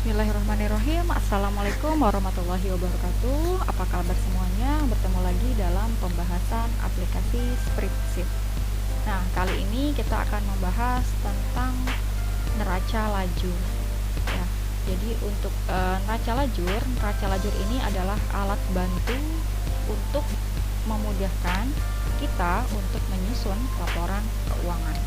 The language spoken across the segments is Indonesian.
Bismillahirrahmanirrahim. Assalamualaikum warahmatullahi wabarakatuh. Apa kabar semuanya? Bertemu lagi dalam pembahasan aplikasi Spreadsheet. Nah, kali ini kita akan membahas tentang neraca lajur. Ya, jadi untuk neraca lajur ini adalah alat bantu untuk memudahkan kita untuk menyusun laporan keuangan.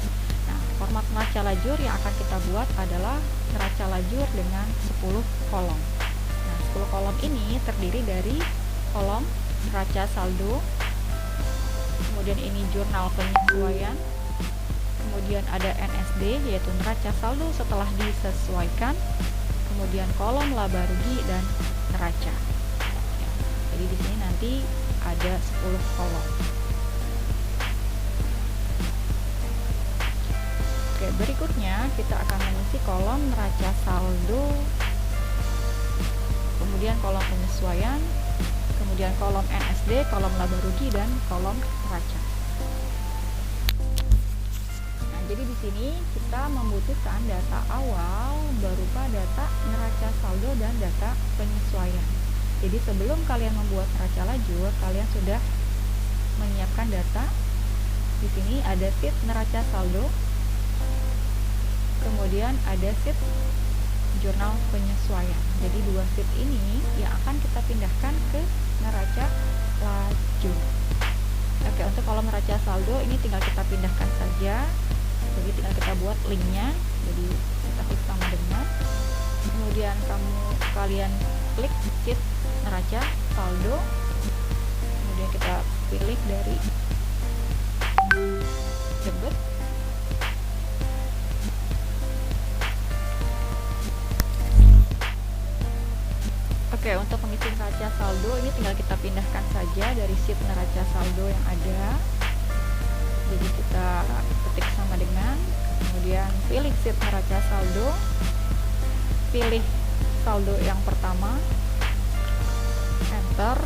Nah, format neraca lajur yang akan kita buat adalah neraca lajur dengan 10 kolom. Nah, 10 kolom ini terdiri dari kolom neraca saldo, kemudian ini jurnal penyesuaian, kemudian ada NSD yaitu neraca saldo setelah disesuaikan, kemudian kolom laba rugi dan neraca. Ya, jadi di sini nanti ada 10 kolom. Oke, berikutnya kita akan mengisi kolom neraca saldo, kemudian kolom penyesuaian, kemudian kolom NSD, kolom laba rugi, dan kolom neraca. Nah, jadi di sini kita membutuhkan data awal berupa data neraca saldo dan data penyesuaian. Jadi sebelum kalian membuat neraca lajur, kalian sudah menyiapkan data. Di sini ada sheet neraca saldo, kemudian ada sheet jurnal penyesuaian. Jadi dua sheet ini yang akan kita pindahkan ke neraca lajur. Oke, untuk kolom neraca saldo ini tinggal kita pindahkan saja. Jadi tinggal kita buat linknya. Jadi kita klik sama dengan. Kemudian kalian klik sheet neraca saldo. Kemudian kita pilih dari debit. Oke, untuk mengisi neraca saldo ini tinggal kita pindahkan saja dari sheet neraca saldo yang ada. Jadi kita ketik sama dengan, kemudian pilih sheet neraca saldo, pilih saldo yang pertama, enter,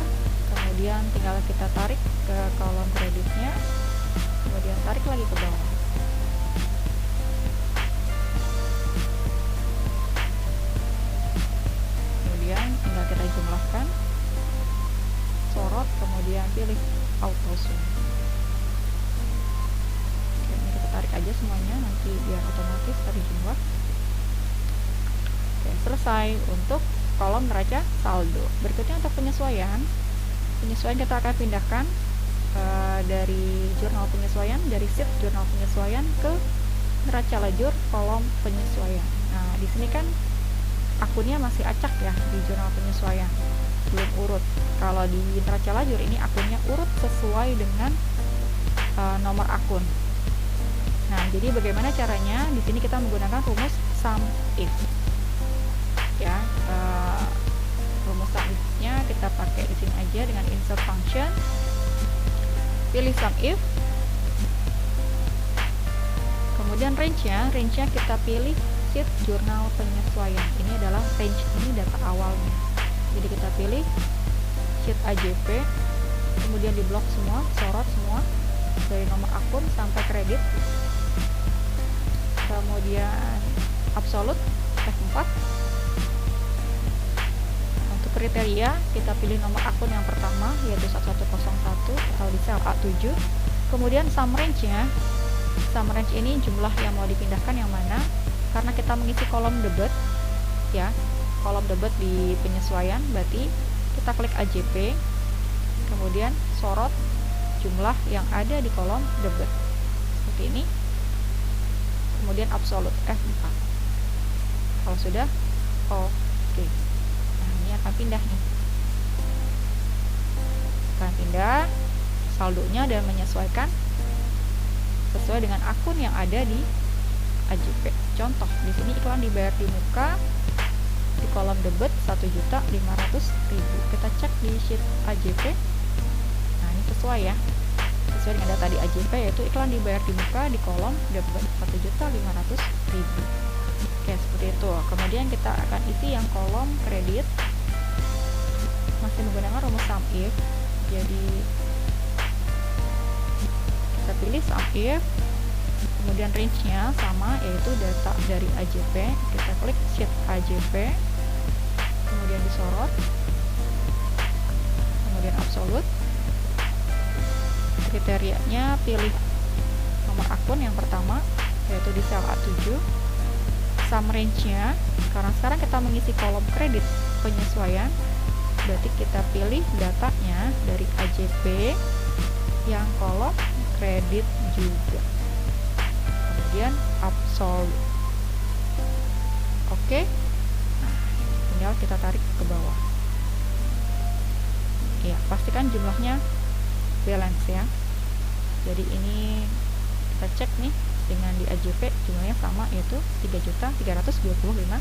kemudian tinggal kita tarik ke kolom kreditnya, kemudian tarik lagi ke bawah. Tinggal kita jumlahkan, sorot, kemudian pilih auto sum. Oke, ini kita tarik aja semuanya nanti biar otomatis terjumlah. Oke, selesai untuk kolom neraca saldo. Berikutnya untuk penyesuaian kita akan pindahkan dari jurnal penyesuaian, dari sheet jurnal penyesuaian ke neraca lajur kolom penyesuaian. Nah, di sini kan akunnya masih acak ya di jurnal penyesuaian, belum urut. Kalau di neraca lajur ini akunnya urut sesuai dengan nomor akun. Nah, jadi bagaimana caranya? Di sini kita menggunakan rumus sum if. Ya, rumus sum if-nya kita pakai di sini aja dengan insert function. Pilih sum if. Kemudian range-nya kita pilih sheet jurnal penyesuaian. Ini adalah range, ini data awalnya. Jadi kita pilih sheet AJP, kemudian diblok semua, sorot semua dari nomor akun sampai kredit. Kemudian absolute F4. Untuk kriteria kita pilih nomor akun yang pertama yaitu 1101 atau di sel A7. Kemudian sum range-nya, sum range ini jumlah yang mau dipindahkan yang mana? Karena kita mengisi kolom debit ya, kolom debit di penyesuaian, berarti kita klik AJP, kemudian sorot jumlah yang ada di kolom debit seperti ini, kemudian absolute F4. Kalau sudah oke. Nah, ini akan pindah nih, akan pindah saldonya dan menyesuaikan sesuai dengan akun yang ada di AJP. Contoh, di sini iklan dibayar di muka di kolom debit 1.500.000. Kita cek di sheet AJP. Nah, ini sesuai ya. Sesuai dengan data di AJP yaitu iklan dibayar di muka di kolom debit 1.500.000. Oke, seperti itu. Kemudian kita akan isi yang kolom kredit masih menggunakan rumus sum if. Jadi kita pilih sum if. Kemudian range-nya sama, yaitu data dari AJP. Kita klik sheet AJP, kemudian disorot, kemudian absolut. Kriterianya pilih nomor akun yang pertama, yaitu di sel A7. Sum range-nya, karena sekarang kita mengisi kolom kredit penyesuaian, berarti kita pilih datanya dari AJP yang kolom kredit juga, kemudian absolut. Oke, nah tinggal kita tarik ke bawah. Ya, pastikan jumlahnya balance ya. Jadi ini kita cek nih dengan di AJP jumlahnya sama, yaitu 3.325.000.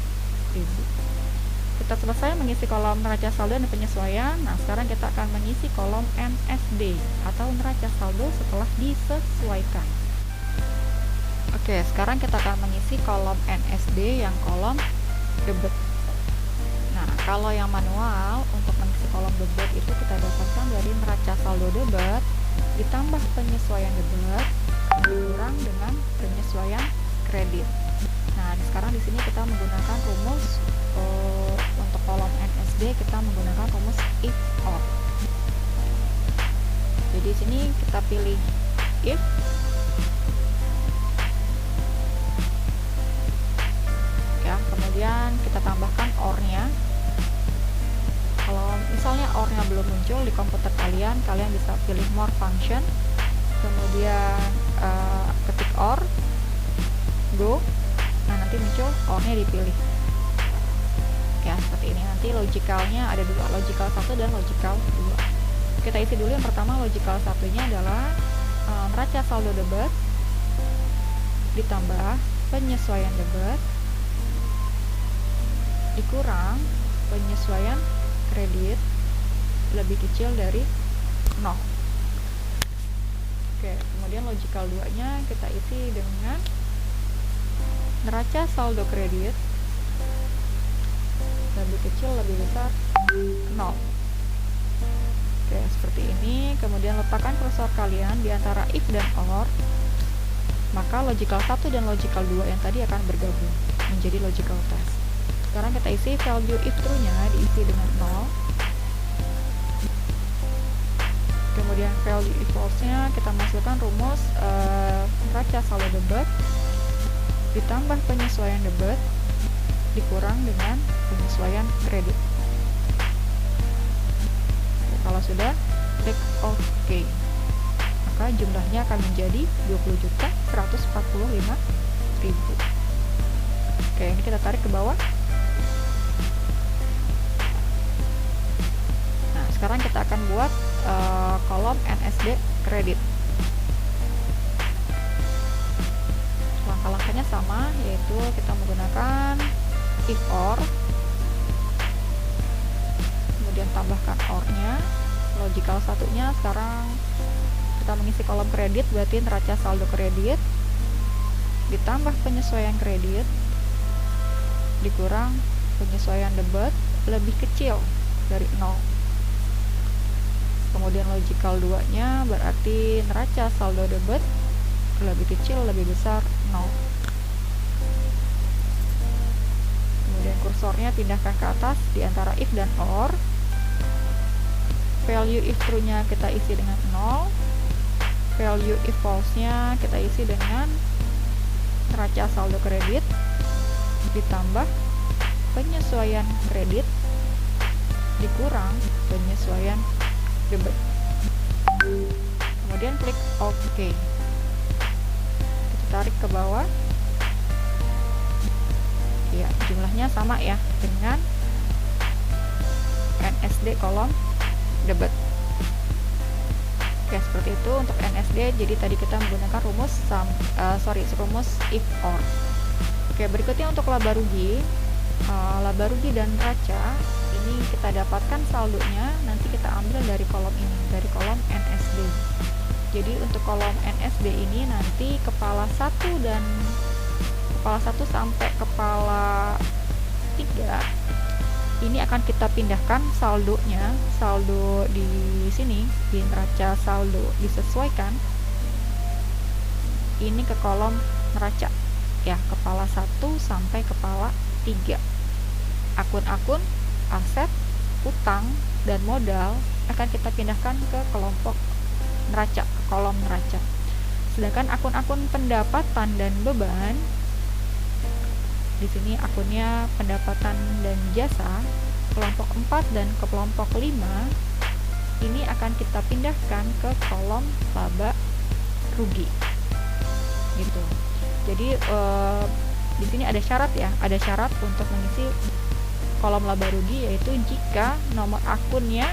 Kita selesai mengisi kolom neraca saldo dan penyesuaian. Nah, sekarang kita akan mengisi kolom NSD atau neraca saldo setelah disesuaikan. Oke, sekarang kita akan mengisi kolom NSD yang kolom debit. Nah, kalau yang manual untuk mengisi kolom debit itu kita dapatkan dari neraca saldo debit ditambah penyesuaian debit dikurang dengan penyesuaian kredit. Nah, sekarang di sini kita menggunakan rumus untuk kolom NSD, kita menggunakan rumus if or. Jadi di sini kita pilih if, ya, kemudian kita tambahkan or-nya. Kalau misalnya or-nya belum muncul di komputer kalian bisa pilih more function, kemudian ketik or, go. Nah, nanti muncul or-nya dipilih. Ya, seperti ini. Nanti logicalnya ada dua, logical 1 dan logical 2. Kita isi dulu yang pertama. Logical satunya adalah neraca saldo debit ditambah penyesuaian debit dikurang penyesuaian kredit lebih kecil dari 0. Oke, kemudian logical 2 nya kita isi dengan neraca saldo kredit lebih kecil lebih besar 0. Oke, seperti ini. Kemudian letakkan kursor kalian di antara if dan or, maka logical 1 dan logical 2 yang tadi akan bergabung menjadi logical test. Sekarang kita isi value if true nya diisi dengan 0, kemudian value if false nya kita masukkan rumus neraca saldo debit ditambah penyesuaian debit dikurang dengan penyesuaian kredit. Kalau sudah, klik OK, maka jumlahnya akan menjadi 20.145.000. Oke, ini kita tarik ke bawah. Nah, sekarang kita akan buat kolom NSD kredit. Langkah-langkahnya sama, yaitu kita menggunakan if or, kemudian tambahkan or-nya. Logical satunya sekarang kita mengisi kolom kredit, berarti neraca saldo kredit ditambah penyesuaian kredit dikurang penyesuaian debit lebih kecil dari 0. Kemudian logical 2 nya berarti neraca saldo debit lebih kecil lebih besar 0. Kemudian kursornya pindahkan ke atas di antara if dan or. Value if true nya kita isi dengan 0, value if false nya kita isi dengan neraca saldo kredit ditambah penyesuaian kredit dikurang penyesuaian debit. Kemudian klik OK. Kita tarik ke bawah. Ya, jumlahnya sama ya dengan NSD kolom debit. Oke, seperti itu untuk NSD. Jadi tadi kita menggunakan rumus rumus if or. Oke, berikutnya untuk laba rugi. Laba rugi dan neraca ini kita dapatkan saldonya nanti kita ambil dari kolom ini, dari kolom NSD. Jadi untuk kolom NSD ini nanti kepala 1 dan kepala 1 sampai kepala 3 ini akan kita pindahkan saldonya, saldo di sini di neraca saldo disesuaikan ini ke kolom neraca ya, kepala 1 sampai kepala 3. Akun-akun aset, utang, dan modal akan kita pindahkan ke kelompok neraca, ke kolom neraca. Sedangkan akun-akun pendapatan dan beban, di sini akunnya pendapatan dan jasa, kelompok 4 dan ke kelompok 5, ini akan kita pindahkan ke kolom laba rugi. Gitu. Jadi di sini ada syarat ya, ada syarat untuk mengisi kolom laba rugi, yaitu jika nomor akunnya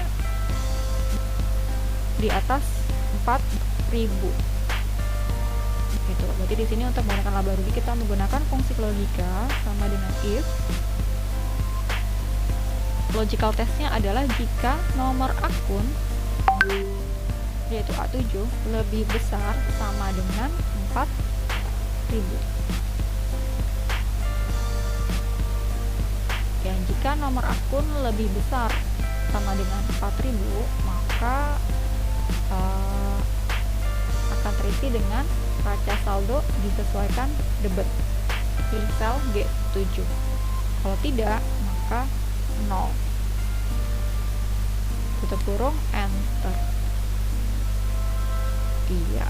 di atas 4.000. Gitu. Berarti di sini untuk menggunakan laba rugi kita menggunakan fungsi logika sama dengan if. Logical testnya adalah jika nomor akun yaitu A7 lebih besar sama dengan 4.000. Ya, jika nomor akun lebih besar sama dengan 4.000, maka akan terisi dengan neraca saldo disesuaikan debit. Pilih sel G7. Kalau tidak, maka 0. Tutup kurung, enter. Iya.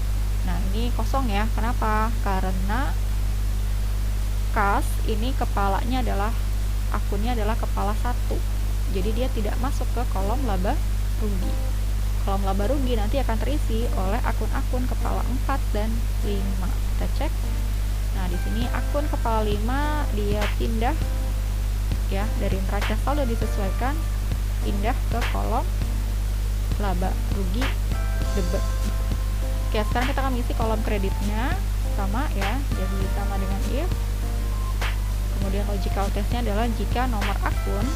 Nah, ini kosong ya. Kenapa? Karena kas ini kepalanya adalah, akunnya adalah kepala 1. Jadi dia tidak masuk ke kolom laba rugi. Kolom laba rugi nanti akan terisi oleh akun-akun kepala 4 dan 5. Kita cek. Nah, di sini akun kepala 5 dia pindah ya dari neraca saldo disesuaikan, pindah ke kolom laba rugi debit. Oke, sekarang kita akan mengisi kolom kreditnya sama ya, jadi sama dengan if. Kemudian logical testnya adalah jika nomor akun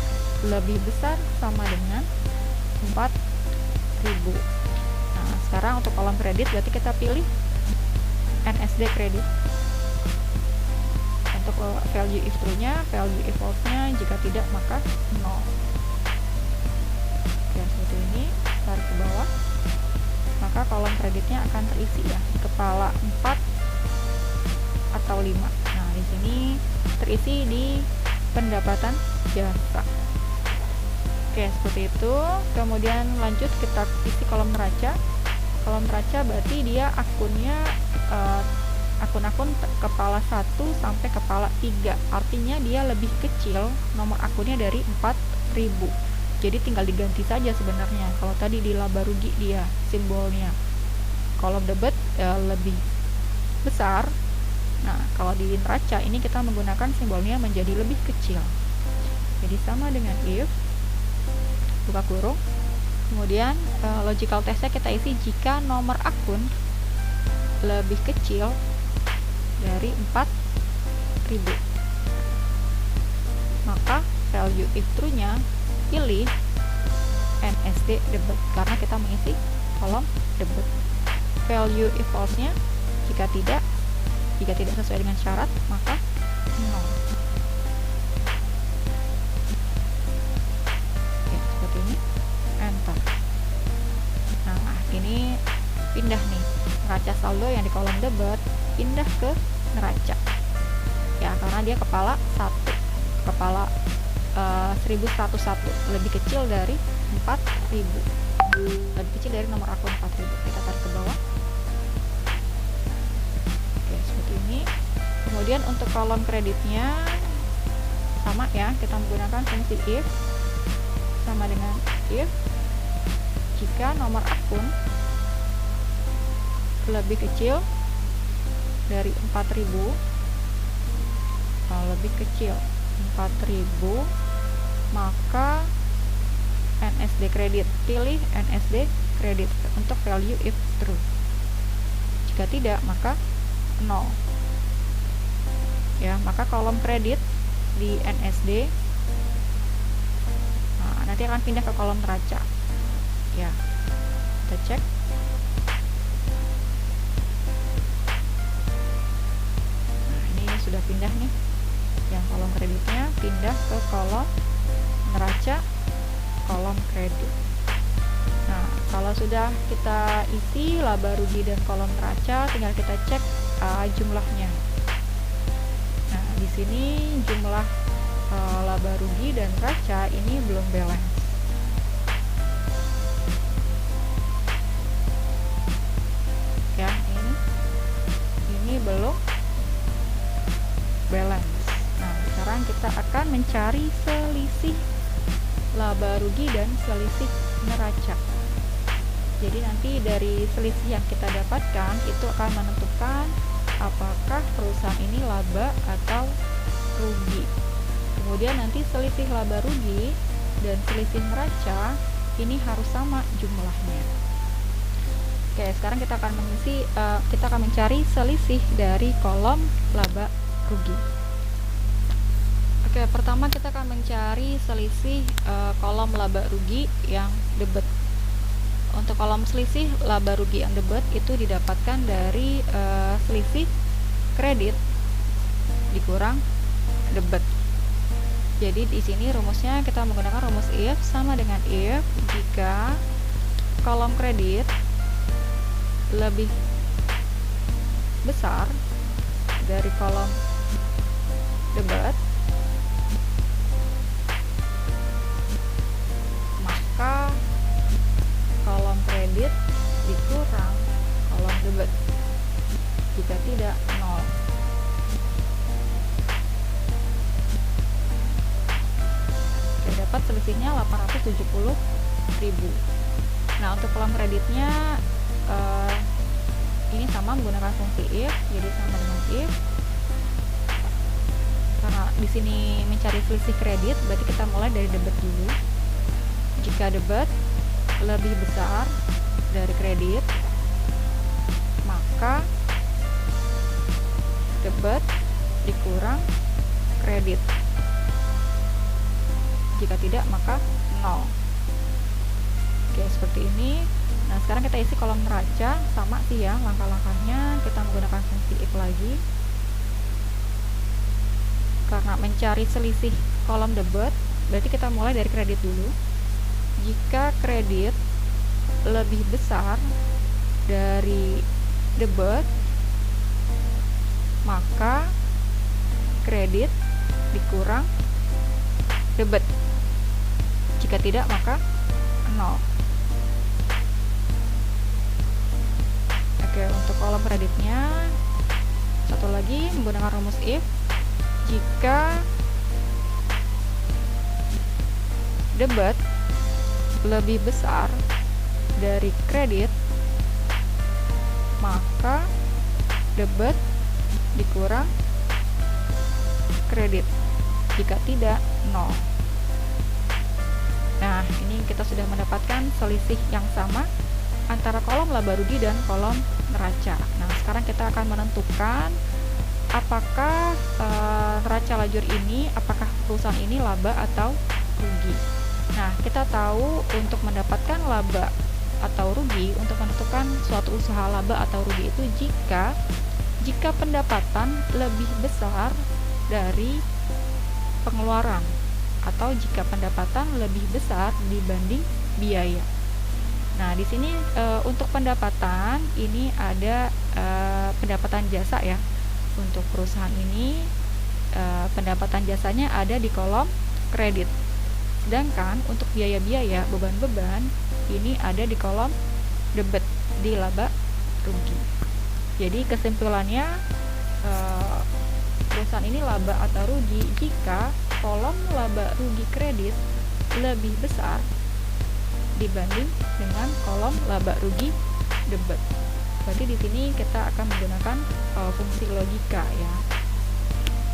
lebih besar sama dengan 4.000. Nah, sekarang untuk kolom kredit berarti kita pilih NSD kredit. Untuk value if true-nya, value if false-nya, jika tidak maka 0. Oke, seperti ini, tarik ke bawah. Maka kolom kreditnya akan terisi ya, kepala 4 atau 5. Nah, di sini terisi di pendapatan jasa. Oke, seperti itu. Kemudian lanjut kita isi kolom neraca. Kolom neraca berarti dia akunnya akun-akun kepala 1 sampai kepala 3. Artinya dia lebih kecil nomor akunnya dari 4.000. Jadi tinggal diganti saja sebenarnya. Kalau tadi di laba rugi dia simbolnya kolom debit lebih besar. Nah, kalau di neraca ini kita menggunakan simbolnya menjadi lebih kecil. Jadi sama dengan if, buka kurung. Kemudian logical testnya kita isi jika nomor akun lebih kecil dari 4.000. Maka value if true-nya pilih NSD debit karena kita mengisi kolom debit. Value if false-nya jika tidak sesuai dengan syarat maka 0. Oke, seperti ini, enter. Nah, ini pindah nih neraca saldo yang di kolom debit pindah ke neraca ya, karena dia kepala 1, kepala 1101, lebih kecil dari 4.000, lebih kecil dari nomor akun 4.000. Kita tarik ke bawah. Oke, seperti ini. Kemudian untuk kolom kreditnya sama ya, kita menggunakan fungsi if sama dengan if jika nomor akun lebih kecil dari 4.000, lebih kecil 4.000, maka NSD kredit, pilih NSD kredit untuk value if true. Jika tidak maka 0 ya, maka kolom kredit di NSD nanti akan pindah ke kolom neraca ya. Kita cek. Nah, ini sudah pindah nih, yang kolom kreditnya pindah ke kolom neraca, kolom kredit. Nah, kalau sudah kita isi laba rugi dan kolom neraca, tinggal kita cek jumlahnya. Nah, di sini jumlah laba rugi dan neraca ini belum balance. Ya, ini belum balance. Nah, sekarang kita akan mencari selisih laba rugi dan selisih neraca. Jadi nanti dari selisih yang kita dapatkan itu akan menentukan apakah perusahaan ini laba atau rugi. Kemudian nanti selisih laba rugi dan selisih neraca ini harus sama jumlahnya. Oke, sekarang kita akan mencari selisih dari kolom laba rugi. Oke, pertama kita akan mencari selisih kolom laba rugi yang debit. Untuk kolom selisih laba rugi yang debit itu didapatkan dari selisih kredit dikurang debit. Jadi di sini rumusnya kita menggunakan rumus if sama dengan if jika kolom kredit lebih besar dari kolom debit, maka kolom kredit dikurang kolom debit. Jika tidak, 0. Oke, dapat selisihnya 870.000. Nah, untuk kolom kreditnya ini sama menggunakan fungsi if, jadi sama dengan if. Karena di sini mencari selisih kredit, berarti kita mulai dari debit dulu. Jika debit lebih besar dari kredit, maka debit dikurang kredit. Jika tidak, maka 0. Oke, seperti ini. Nah, sekarang kita isi kolom neraca, sama sih ya langkah-langkahnya, kita menggunakan fungsi if lagi. Karena mencari selisih kolom debit, berarti kita mulai dari kredit dulu. Jika kredit lebih besar dari debit, maka kredit dikurang debit. Jika tidak, maka 0. Oke, untuk kolom kreditnya satu lagi menggunakan rumus if. Jika debit lebih besar dari kredit, maka debit dikurang kredit. Jika tidak, 0. Nah, ini kita sudah mendapatkan selisih yang sama antara kolom laba rugi dan kolom neraca. Nah, sekarang kita akan menentukan apakah neraca lajur ini, apakah perusahaan ini laba atau rugi. Nah, kita tahu untuk mendapatkan laba atau rugi, untuk menentukan suatu usaha laba atau rugi itu jika pendapatan lebih besar dari pengeluaran, atau jika pendapatan lebih besar dibanding biaya. Nah, di sini untuk pendapatan ini ada pendapatan jasa ya. Untuk perusahaan ini pendapatan jasanya ada di kolom kredit. Sedangkan untuk biaya-biaya, beban-beban ini ada di kolom debit di laba rugi. Jadi kesimpulannya perusahaan ini laba atau rugi jika kolom laba rugi kredit lebih besar dibanding dengan kolom laba rugi debit. Berarti di sini kita akan menggunakan fungsi logika ya,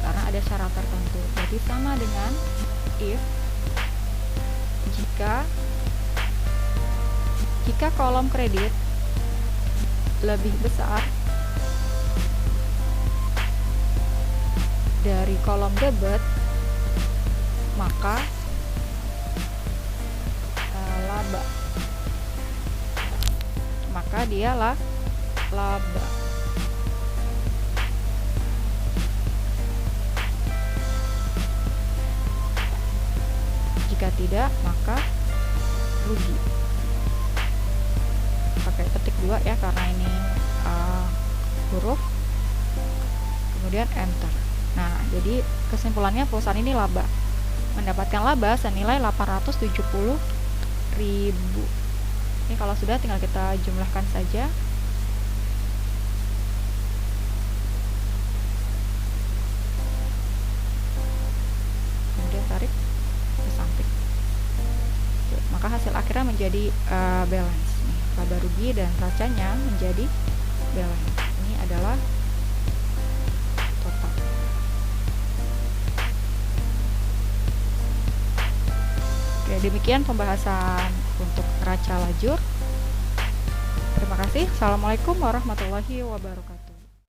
karena ada syarat tertentu. Berarti sama dengan if jika kolom kredit lebih besar dari kolom debit, maka laba, maka dialah laba. Jika tidak, maka rugi. Pakai petik 2 ya, karena ini huruf, kemudian enter. Nah, jadi kesimpulannya perusahaan ini laba. mendapatkan laba senilai 870.000. Ini kalau sudah tinggal kita jumlahkan saja. Kemudian tarik ke samping. Maka hasil akhirnya menjadi balance. Nih, laba rugi dan racanya menjadi balance. Ini adalah total. Oke, demikian pembahasan untuk neraca lajur. Terima kasih. Assalamualaikum warahmatullahi wabarakatuh.